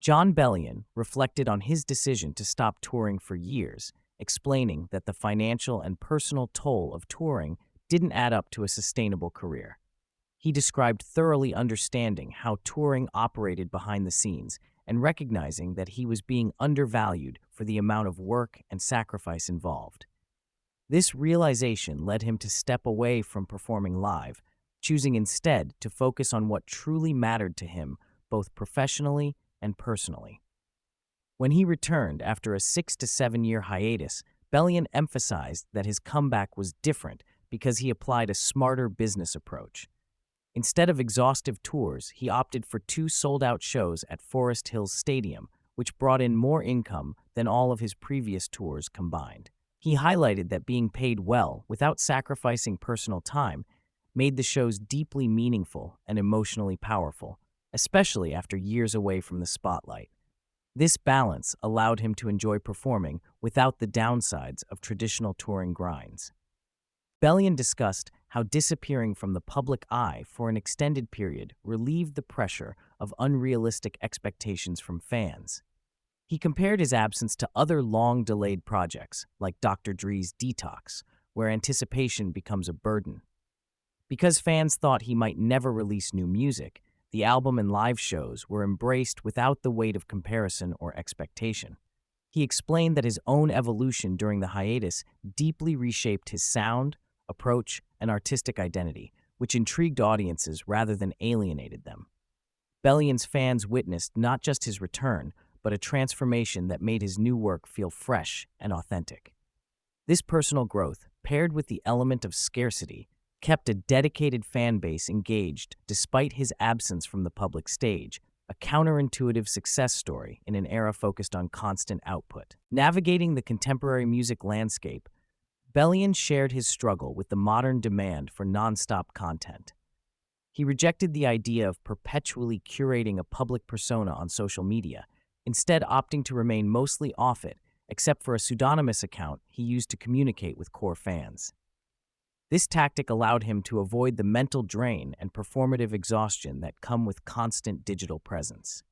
Jon Bellion reflected on his decision to stop touring for years, explaining that the financial and personal toll of touring didn't add up to a sustainable career. He described thoroughly understanding how touring operated behind the scenes and recognizing that he was being undervalued for the amount of work and sacrifice involved. This realization led him to step away from performing live, choosing instead to focus on what truly mattered to him, both professionally and personally. When he returned after a 6 to 7 year hiatus, Bellion emphasized that his comeback was different because he applied a smarter business approach. Instead of exhaustive tours, he opted for 2 sold-out shows at Forest Hills Stadium, which brought in more income than all of his previous tours combined. He highlighted that being paid well without sacrificing personal time made the shows deeply meaningful and emotionally powerful, especially after years away from the spotlight. This balance allowed him to enjoy performing without the downsides of traditional touring grinds. Bellion discussed how disappearing from the public eye for an extended period relieved the pressure of unrealistic expectations from fans. He compared his absence to other long-delayed projects, like Dr. Dre's Detox, where anticipation becomes a burden. Because fans thought he might never release new music, the album and live shows were embraced without the weight of comparison or expectation. He explained that his own evolution during the hiatus deeply reshaped his sound, approach, and artistic identity, which intrigued audiences rather than alienated them. Bellion's fans witnessed not just his return, but a transformation that made his new work feel fresh and authentic. This personal growth, paired with the element of scarcity, kept a dedicated fan base engaged despite his absence from the public stage, a counterintuitive success story in an era focused on constant output. Navigating the contemporary music landscape, Bellion shared his struggle with the modern demand for nonstop content. He rejected the idea of perpetually curating a public persona on social media, instead opting to remain mostly off it, except for a pseudonymous account he used to communicate with core fans. This tactic allowed him to avoid the mental drain and performative exhaustion that come with constant digital presence.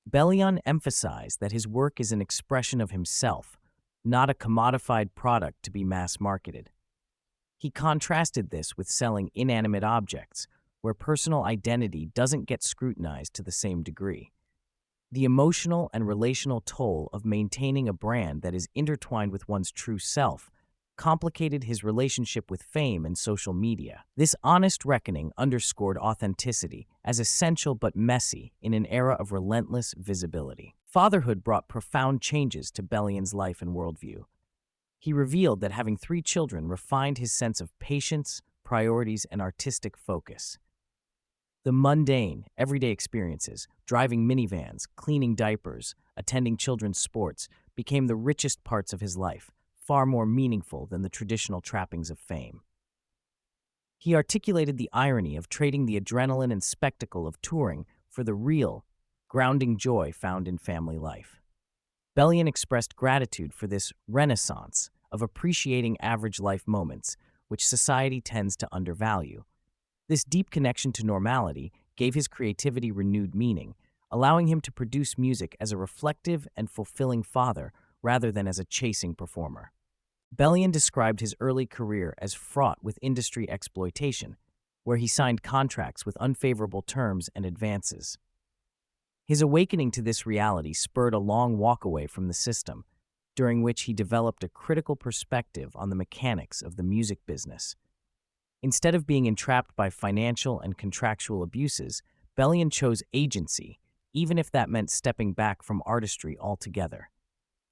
Bellion emphasized that his work is an expression of himself, not a commodified product to be mass-marketed. He contrasted this with selling inanimate objects, where personal identity doesn't get scrutinized to the same degree. The emotional and relational toll of maintaining a brand that is intertwined with one's true self complicated his relationship with fame and social media. This honest reckoning underscored authenticity as essential but messy in an era of relentless visibility. Fatherhood brought profound changes to Bellion's life and worldview. He revealed that having 3 children refined his sense of patience, priorities, and artistic focus. The mundane, everyday experiences, driving minivans, cleaning diapers, attending children's sports, became the richest parts of his life, far more meaningful than the traditional trappings of fame. He articulated the irony of trading the adrenaline and spectacle of touring for the real, grounding joy found in family life. Bellion expressed gratitude for this renaissance of appreciating average life moments, which society tends to undervalue. This deep connection to normality gave his creativity renewed meaning, allowing him to produce music as a reflective and fulfilling father rather than as a chasing performer. Bellion described his early career as fraught with industry exploitation, where he signed contracts with unfavorable terms and advances. His awakening to this reality spurred a long walkaway from the system, during which he developed a critical perspective on the mechanics of the music business. Instead of being entrapped by financial and contractual abuses, Bellion chose agency, even if that meant stepping back from artistry altogether.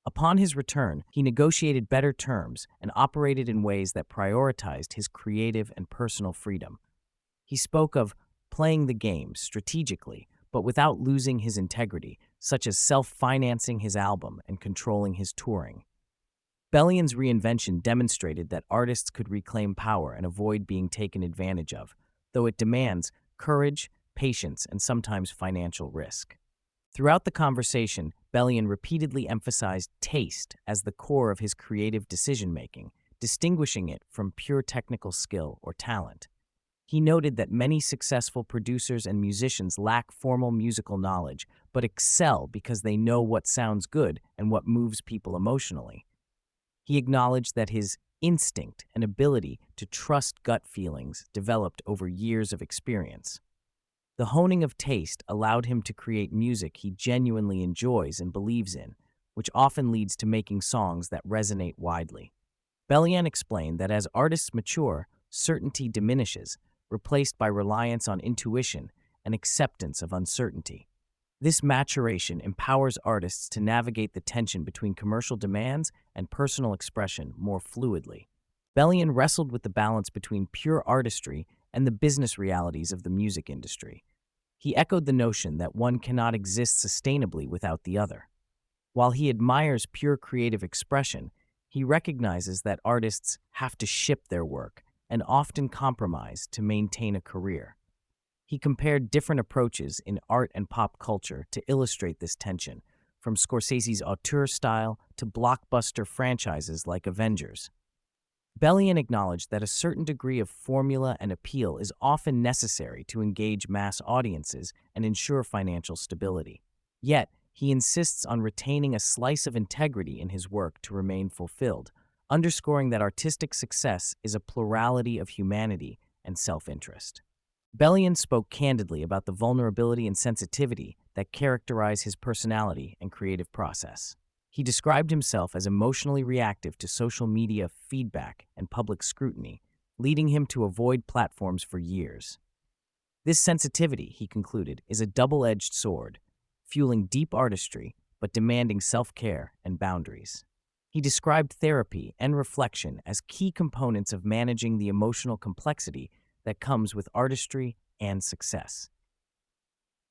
Upon his return, he negotiated better terms and operated in ways that prioritized his creative and personal freedom. He spoke of playing the game strategically, but without losing his integrity, such as self-financing his album and controlling his touring. Bellion's reinvention demonstrated that artists could reclaim power and avoid being taken advantage of, though it demands courage, patience, and sometimes financial risk. Throughout the conversation, Bellion repeatedly emphasized taste as the core of his creative decision-making, distinguishing it from pure technical skill or talent. He noted that many successful producers and musicians lack formal musical knowledge, but excel because they know what sounds good and what moves people emotionally. He acknowledged that his instinct and ability to trust gut feelings developed over years of experience. The honing of taste allowed him to create music he genuinely enjoys and believes in, which often leads to making songs that resonate widely. Bellion explained that as artists mature, certainty diminishes, replaced by reliance on intuition and acceptance of uncertainty. This maturation empowers artists to navigate the tension between commercial demands and personal expression more fluidly. Bellion wrestled with the balance between pure artistry and the business realities of the music industry. He echoed the notion that one cannot exist sustainably without the other. While he admires pure creative expression, he recognizes that artists have to ship their work and often compromise to maintain a career. He compared different approaches in art and pop culture to illustrate this tension, from Scorsese's auteur style to blockbuster franchises like Avengers. Bellion acknowledged that a certain degree of formula and appeal is often necessary to engage mass audiences and ensure financial stability. Yet, he insists on retaining a slice of integrity in his work to remain fulfilled, underscoring that artistic success is a plurality of humanity and self-interest. Bellion spoke candidly about the vulnerability and sensitivity that characterize his personality and creative process. He described himself as emotionally reactive to social media feedback and public scrutiny, leading him to avoid platforms for years. This sensitivity, he concluded, is a double-edged sword, fueling deep artistry but demanding self-care and boundaries. He described therapy and reflection as key components of managing the emotional complexity that comes with artistry and success.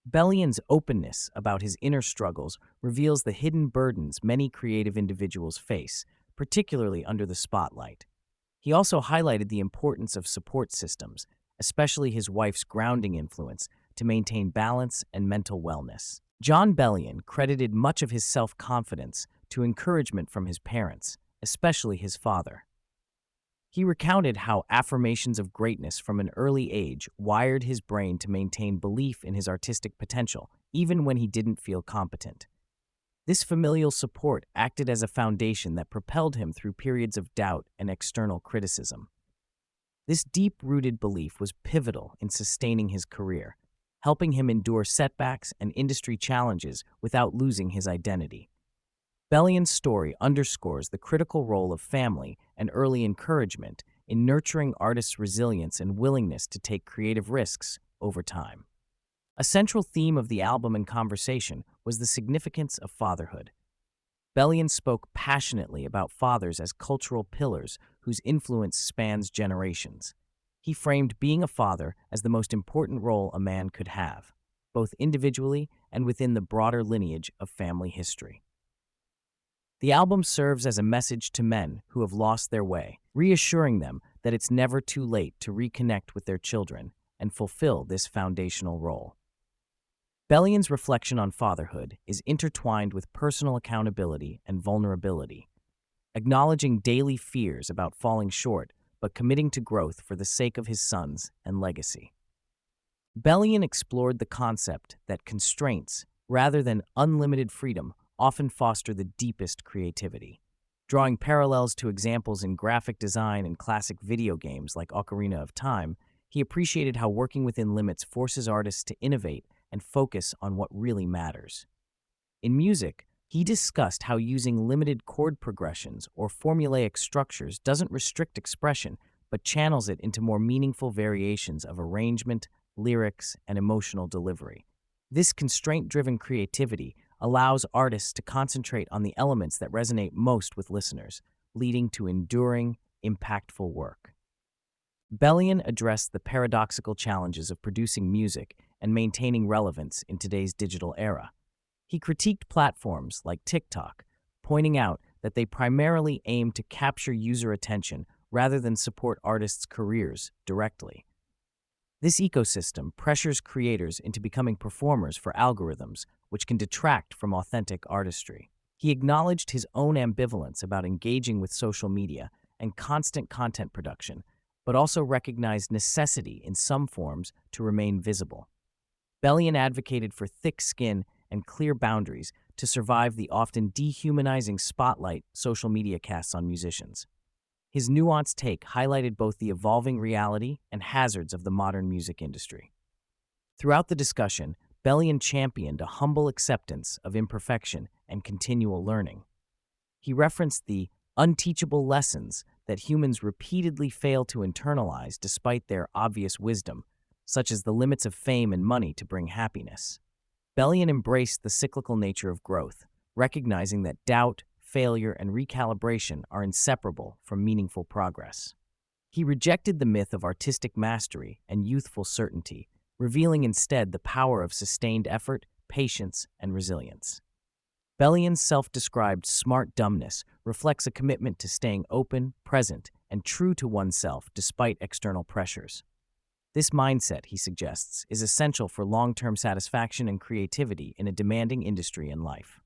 Bellion's openness about his inner struggles reveals the hidden burdens many creative individuals face, particularly under the spotlight. He also highlighted the importance of support systems, especially his wife's grounding influence, to maintain balance and mental wellness. Jon Bellion credited much of his self-confidence to encouragement from his parents, especially his father. He recounted how affirmations of greatness from an early age wired his brain to maintain belief in his artistic potential, even when he didn't feel competent. This familial support acted as a foundation that propelled him through periods of doubt and external criticism. This deep-rooted belief was pivotal in sustaining his career, helping him endure setbacks and industry challenges without losing his identity. Bellion's story underscores the critical role of family and early encouragement in nurturing artists' resilience and willingness to take creative risks over time. A central theme of the album and conversation was the significance of fatherhood. Bellion spoke passionately about fathers as cultural pillars whose influence spans generations. He framed being a father as the most important role a man could have, both individually and within the broader lineage of family history. The album serves as a message to men who have lost their way, reassuring them that it's never too late to reconnect with their children and fulfill this foundational role. Bellion's reflection on fatherhood is intertwined with personal accountability and vulnerability, acknowledging daily fears about falling short but committing to growth for the sake of his sons and legacy. Bellion explored the concept that constraints, rather than unlimited freedom, often foster the deepest creativity. Drawing parallels to examples in graphic design and classic video games like Ocarina of Time, he appreciated how working within limits forces artists to innovate and focus on what really matters. In music, he discussed how using limited chord progressions or formulaic structures doesn't restrict expression, but channels it into more meaningful variations of arrangement, lyrics, and emotional delivery. This constraint-driven creativity allows artists to concentrate on the elements that resonate most with listeners, leading to enduring, impactful work. Bellion addressed the paradoxical challenges of producing music and maintaining relevance in today's digital era. He critiqued platforms like TikTok, pointing out that they primarily aim to capture user attention rather than support artists' careers directly. This ecosystem pressures creators into becoming performers for algorithms, which can detract from authentic artistry. He acknowledged his own ambivalence about engaging with social media and constant content production, but also recognized necessity in some forms to remain visible. Bellion advocated for thick skin and clear boundaries to survive the often dehumanizing spotlight social media casts on musicians. His nuanced take highlighted both the evolving reality and hazards of the modern music industry. Throughout the discussion, Bellion championed a humble acceptance of imperfection and continual learning. He referenced the unteachable lessons that humans repeatedly fail to internalize despite their obvious wisdom, such as the limits of fame and money to bring happiness. Bellion embraced the cyclical nature of growth, recognizing that doubt, failure, and recalibration are inseparable from meaningful progress. He rejected the myth of artistic mastery and youthful certainty, revealing instead the power of sustained effort, patience, and resilience. Bellion's self-described smart dumbness reflects a commitment to staying open, present, and true to oneself despite external pressures. This mindset, he suggests, is essential for long-term satisfaction and creativity in a demanding industry and life.